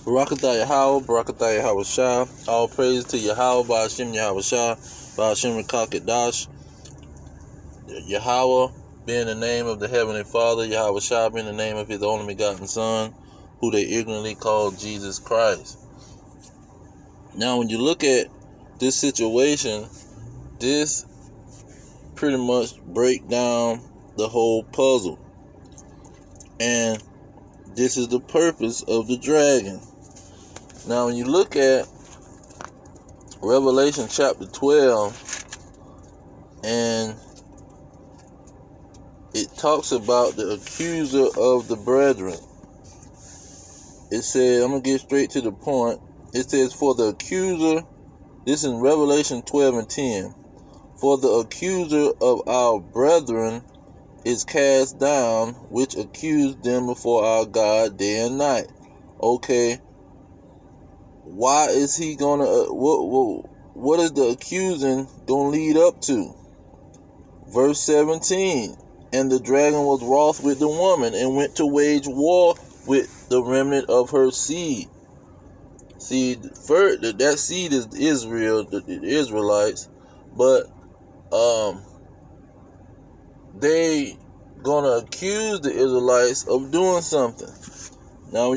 Barakatah Yahweh, Barakatah Yahweh Shah. All praise to Yahweh, Ba'ashem Yahweh Shah, Ba'ashem Rekakadash. Yahweh being the name of the Heavenly Father, Yahweh Shah being the name of His only begotten Son, who they ignorantly call Jesus Christ. Now, when you look at this situation, this pretty much break down the whole puzzle. And this is the purpose of the dragon. Now, when you look at Revelation chapter 12, and it talks about the accuser of the brethren. It says, I'm going to get straight to the point. It says, for the accuser, this is in Revelation 12 and 10. For the accuser of our brethren is cast down, which accused them before our God day and night. Okay. Why is he going to, what is the accusing going to lead up to? Verse 17. And the dragon was wroth with the woman and went to wage war with the remnant of her seed. See, that seed is Israel, the Israelites, but they gonna accuse the Israelites of doing something. Now,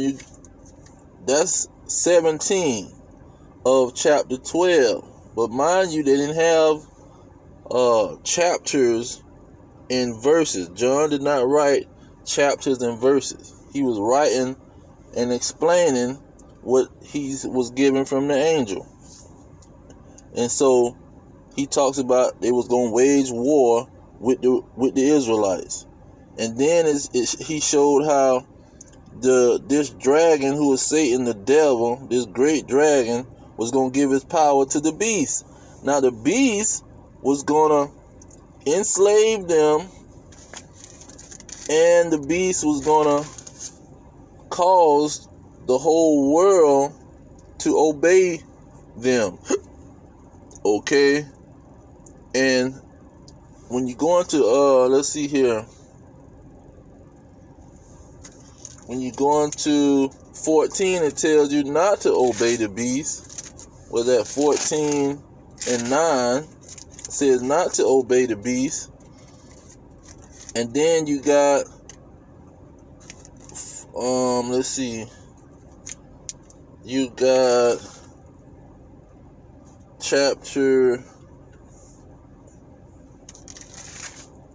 that's 17 of chapter 12, but mind you, they didn't have chapters in verses. John did not write chapters and verses. He was writing and explaining what he was given from the angel. And so he talks about they was going to wage war with the Israelites. And then he showed how this dragon, who is Satan, the devil, this great dragon, was going to give his power to the beast. Now the beast was going to enslave them, and the beast was gonna cause the whole world to obey them. Okay. And when you go into let's see here, when you go into 14, it tells you not to obey the beast. Was that 14 and 9 says not to obey the beast. And then you got let's see, you got chapter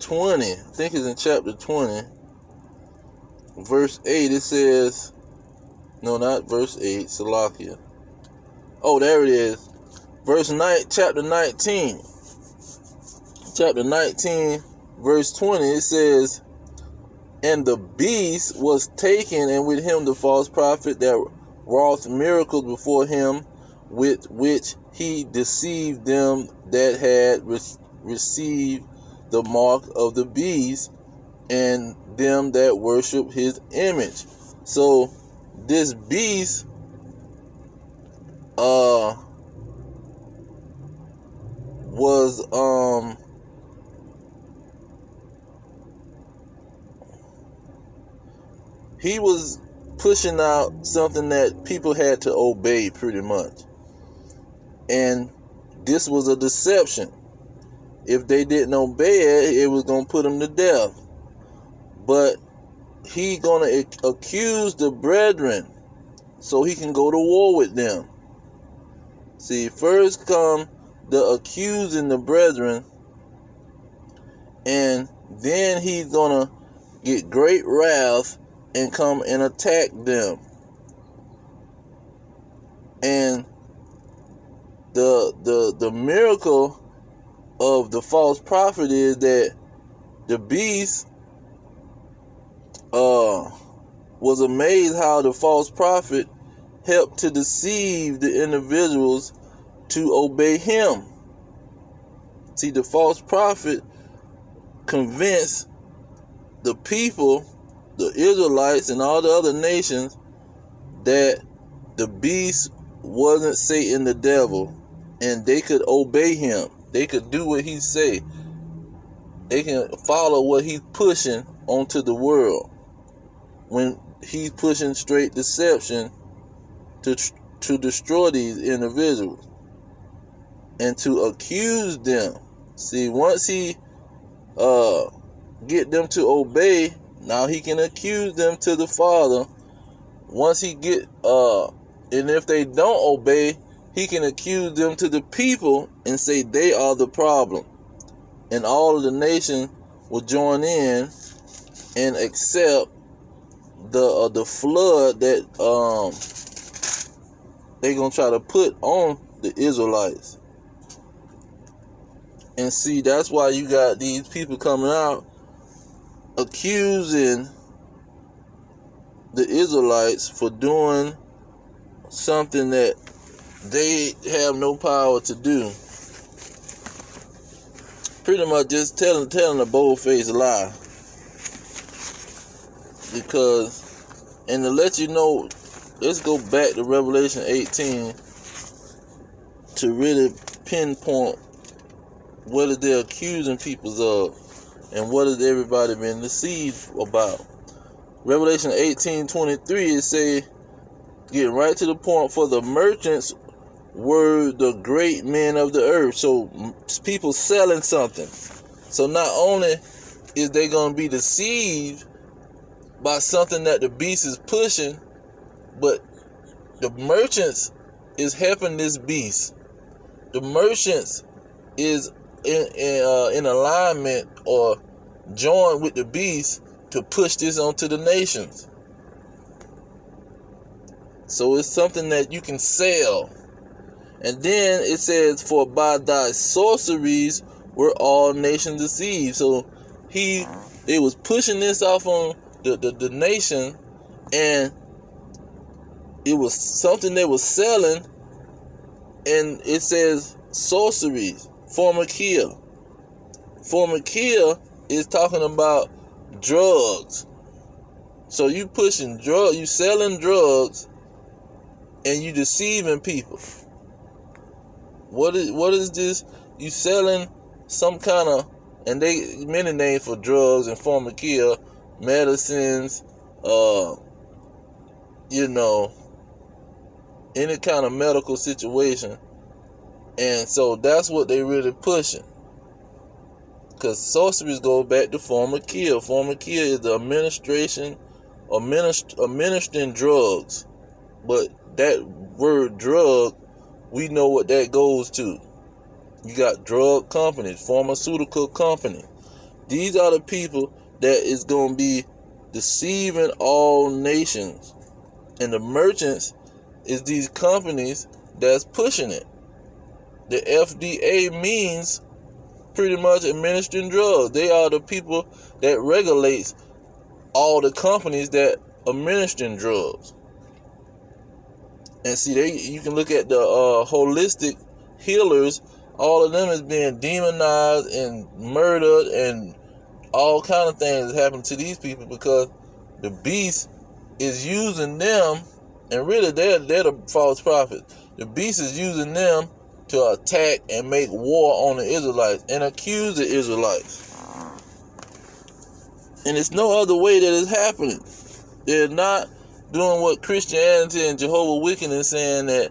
20, I think it's in chapter 20, verse 8. It says, no, not verse 8, Salakia. Oh, there it is. Verse 9, chapter 19. Chapter 19, verse 20, it says, and the beast was taken, and with him the false prophet that wrought miracles before him, with which he deceived them that had received the mark of the beast, and them that worship his image. So this beast was he was pushing out something that people had to obey pretty much. And this was a deception. If they didn't obey it, it was going to put them to death. But he going to accuse the brethren so he can go to war with them. See, first come the accusing the brethren, and then he's going to get great wrath and come and attack them. And the miracle of the false prophet is that the beast was amazed how the false prophet helped to deceive the individuals to obey him. See, the false prophet convinced the people, the Israelites and all the other nations, that the beast wasn't Satan the devil, and they could obey him. They could do what he say. They can follow what he's pushing onto the world. When he's pushing straight deception to destroy these individuals and to accuse them. See, once he get them to obey, now he can accuse them to the Father. Once he get and if they don't obey, he can accuse them to the people and say they are the problem. And all of the nations will join in and accept the flood that they're going to try to put on the Israelites. And see, that's why you got these people coming out accusing the Israelites for doing something that they have no power to do. Pretty much just telling a bold-faced lie. Because, and to let you know, let's go back to Revelation 18 to really pinpoint what is they accusing people of and what has everybody been deceived about. Revelation 18:23, it say, getting right to the point, for the merchants were the great men of the earth. So people selling something. So not only is they going to be deceived by something that the beast is pushing, but the merchants is helping this beast. The merchants is in alignment or joined with the beast to push this onto the nations. So it's something that you can sell. And then it says, for by thy sorceries were all nations deceived. So they was pushing this off on the nation, and it was something they was selling, and it says sorceries, pharmakia. Pharmakia is talking about drugs. So you pushing drugs, you selling drugs, and you deceiving people. What is this? You selling some kind of, and they many names for drugs and pharmakia, medicines, any kind of medical situation. And so that's what they really pushing. Because sorceries go back to pharmakia. Pharmakia is the administering drugs. But that word drug, we know what that goes to. You got drug companies, pharmaceutical companies. These are the people that is going to be deceiving all nations. And the merchants is these companies that's pushing it. The FDA means pretty much administering drugs. They are the people that regulates all the companies that administering drugs. And see, you can look at the holistic healers. All of them is being demonized and murdered, and all kind of things happen to these people because the beast is using them, and really they're the false prophets. The beast is using them to attack and make war on the Israelites and accuse the Israelites. And it's no other way that it's happening. They're not doing what Christianity and Jehovah's Witnesses is saying, that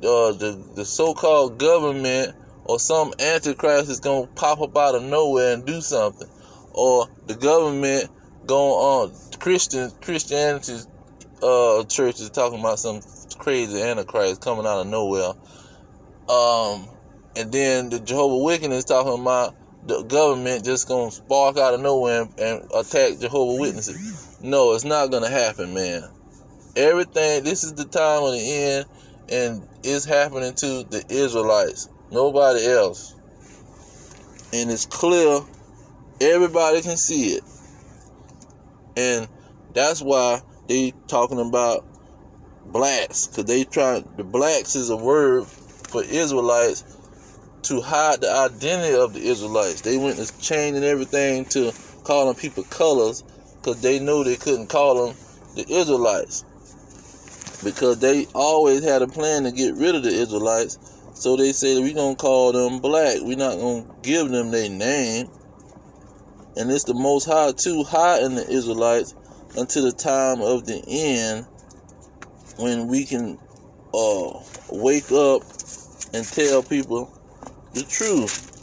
the so-called government or some antichrist is going to pop up out of nowhere and do something. Or the government going on, Christianity's church is talking about some crazy antichrist coming out of nowhere. And then the Jehovah's Witnesses is talking about the government just going to spark out of nowhere and attack Jehovah's Witnesses. No, it's not going to happen, man. Everything, this is the time of the end, and it's happening to the Israelites. Nobody else. And it's clear. Everybody can see it. And that's why they talking about blacks. Because the blacks is a word for Israelites to hide the identity of the Israelites. They went to changing everything to calling people colors because they knew they couldn't call them the Israelites. Because they always had a plan to get rid of the Israelites. So they say we're going to call them black. We're not going to give them their name. And it's the Most High too, hiding the Israelites until the time of the end, when we can wake up and tell people the truth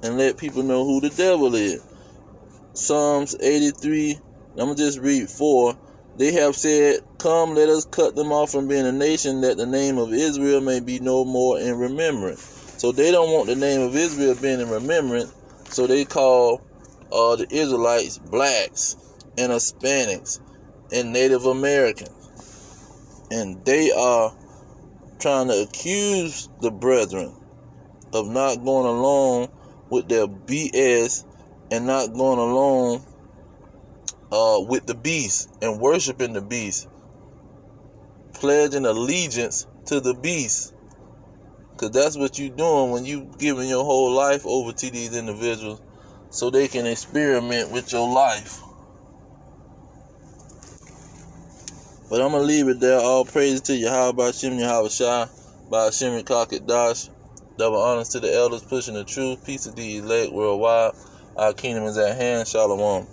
and let people know who the devil is. Psalms 83, I'm going to just read 4. They have said, "Come, let us cut them off from being a nation, that the name of Israel may be no more in remembrance." So they don't want the name of Israel being in remembrance, so they call the Israelites blacks and Hispanics and Native Americans. And they are trying to accuse the brethren of not going along with their BS and not going along with the beast and worshiping the beast, pledging allegiance to the beast. Because that's what you're doing when you giving your whole life over to these individuals so they can experiment with your life. But I'm going to leave it there. All praise to Yahweh Shem Yahweh Shai, by Shem Kakadash. Double honors to the elders pushing the truth. Peace to the elect worldwide. Our kingdom is at hand. Shalom.